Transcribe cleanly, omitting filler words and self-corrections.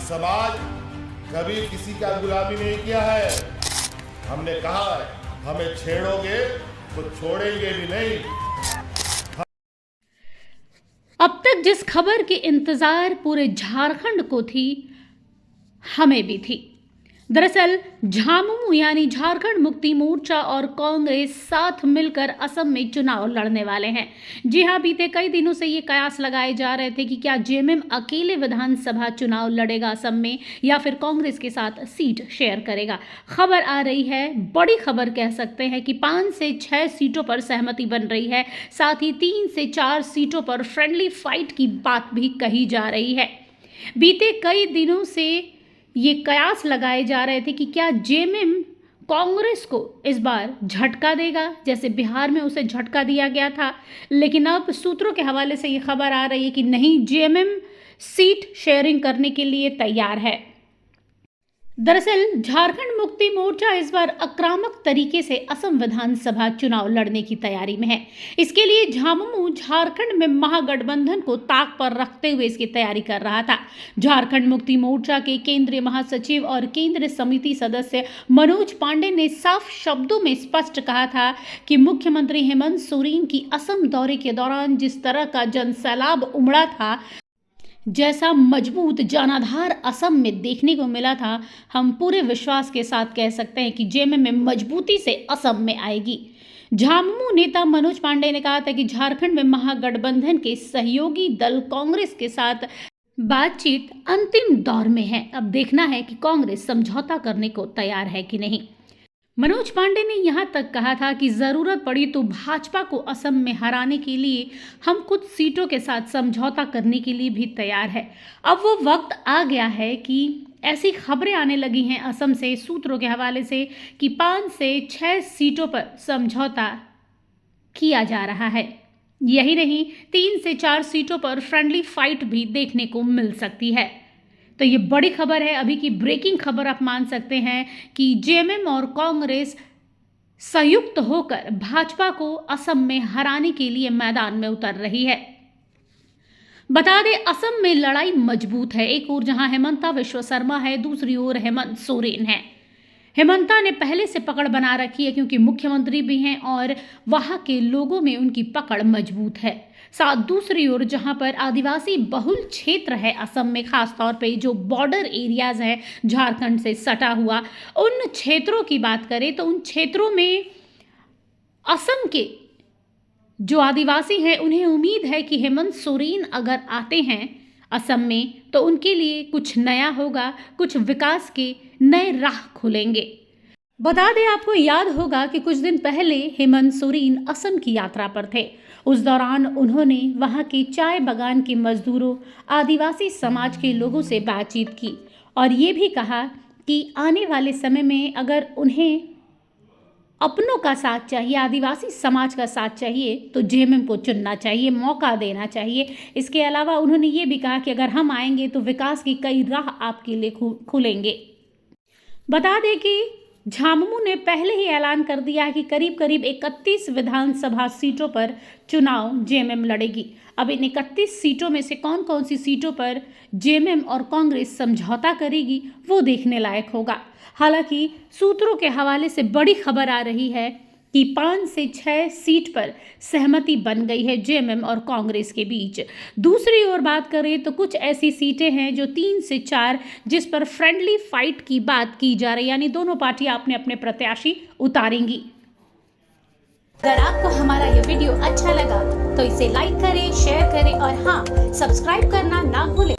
समाज कभी किसी का गुलामी नहीं किया है। हमने कहा है, हमें छेड़ोगे तो छोड़ेंगे भी नहीं। अब तक जिस खबर की इंतजार पूरे झारखंड को थी, हमें भी थी। दरअसल झामुमो यानी झारखंड मुक्ति मोर्चा और कांग्रेस साथ मिलकर असम में चुनाव लड़ने वाले हैं। जी हां, बीते कई दिनों से ये कयास लगाए जा रहे थे कि क्या जेएमएम अकेले विधानसभा चुनाव लड़ेगा असम में या फिर कांग्रेस के साथ सीट शेयर करेगा। खबर आ रही है, बड़ी खबर कह सकते हैं कि 5 से 6 सीटों पर सहमति बन रही है। साथ ही 3 से 4 सीटों पर फ्रेंडली फाइट की बात भी कही जा रही है। बीते कई दिनों से ये कयास लगाए जा रहे थे कि क्या जेएमएम कांग्रेस को इस बार झटका देगा, जैसे बिहार में उसे झटका दिया गया था। लेकिन अब सूत्रों के हवाले से ये खबर आ रही है कि नहीं, जेएमएम सीट शेयरिंग करने के लिए तैयार है। दरअसल झारखंड मुक्ति मोर्चा इस बार आक्रामक तरीके से असम विधानसभा चुनाव लड़ने की तैयारी में है। इसके लिए झामुमो झारखंड में महागठबंधन को ताक पर रखते हुए इसकी तैयारी कर रहा था। झारखंड मुक्ति मोर्चा के केंद्रीय महासचिव और केंद्रीय समिति सदस्य मनोज पांडे ने साफ शब्दों में स्पष्ट कहा था कि मुख्यमंत्री हेमंत सोरेन की असम दौरे के दौरान जिस तरह का जनसैलाब उमड़ा था, जैसा मजबूत जनाधार असम में देखने को मिला था, हम पूरे विश्वास के साथ कह सकते हैं कि जेएमएम में मजबूती से असम में आएगी। झामुमो नेता मनोज पांडे ने कहा था कि झारखंड में महागठबंधन के सहयोगी दल कांग्रेस के साथ बातचीत अंतिम दौर में है। अब देखना है कि कांग्रेस समझौता करने को तैयार है कि नहीं। मनोज पांडे ने यहां तक कहा था कि जरूरत पड़ी तो भाजपा को असम में हराने के लिए हम कुछ सीटों के साथ समझौता करने के लिए भी तैयार है। अब वो वक्त आ गया है कि ऐसी खबरें आने लगी हैं असम से, सूत्रों के हवाले से, कि 5 से 6 सीटों पर समझौता किया जा रहा है। यही नहीं, 3 से 4 सीटों पर फ्रेंडली फाइट भी देखने को मिल सकती है। तो ये बड़ी खबर है, अभी की ब्रेकिंग खबर आप मान सकते हैं कि जेएमएम और कांग्रेस संयुक्त होकर भाजपा को असम में हराने के लिए मैदान में उतर रही है। बता दें, असम में लड़ाई मजबूत है। एक ओर जहां हेमंता विश्व शर्मा है, दूसरी ओर हेमंत सोरेन है। हेमंता ने पहले से पकड़ बना रखी है क्योंकि मुख्यमंत्री भी हैं और वहां के लोगों में उनकी पकड़ मजबूत है। साथ दूसरी ओर जहां पर आदिवासी बहुल क्षेत्र है असम में, खास तौर पे जो बॉर्डर एरियाज है झारखंड से सटा हुआ, उन क्षेत्रों की बात करें तो उन क्षेत्रों में असम के जो आदिवासी हैं उन्हें उम्मीद है कि हेमंत सोरेन अगर आते हैं असम में तो उनके लिए कुछ नया होगा, कुछ विकास के नए राह खुलेंगे। बता दें, आपको याद होगा कि कुछ दिन पहले हेमंत सोरेन असम की यात्रा पर थे। उस दौरान उन्होंने वहां के चाय बागान के मजदूरों, आदिवासी समाज के लोगों से बातचीत की और ये भी कहा कि आने वाले समय में अगर उन्हें अपनों का साथ चाहिए, आदिवासी समाज का साथ चाहिए, तो जेएमएम को चुनना चाहिए, मौका देना चाहिए। इसके अलावा उन्होंने ये भी कहा कि अगर हम आएंगे तो विकास की कई राह आपके लिए खुलेंगे। बता दें कि झामुमो ने पहले ही ऐलान कर दिया है कि करीब करीब 31 विधानसभा सीटों पर चुनाव जेएमएम लड़ेगी। अब इन 31 सीटों में से कौन कौन सी सीटों पर जेएमएम और कांग्रेस समझौता करेगी, वो देखने लायक होगा। हालांकि सूत्रों के हवाले से बड़ी खबर आ रही है कि 5 से 6 सीट पर सहमति बन गई है जेएमएम और कांग्रेस के बीच। दूसरी ओर बात करें तो कुछ ऐसी सीटें हैं जो 3 से 4 जिस पर फ्रेंडली फाइट की बात की जा रही है, यानी दोनों पार्टियां अपने अपने प्रत्याशी उतारेंगी। अगर आपको हमारा ये वीडियो अच्छा लगा तो इसे लाइक करें, शेयर करें और हाँ, सब्सक्राइब करना ना भूलें।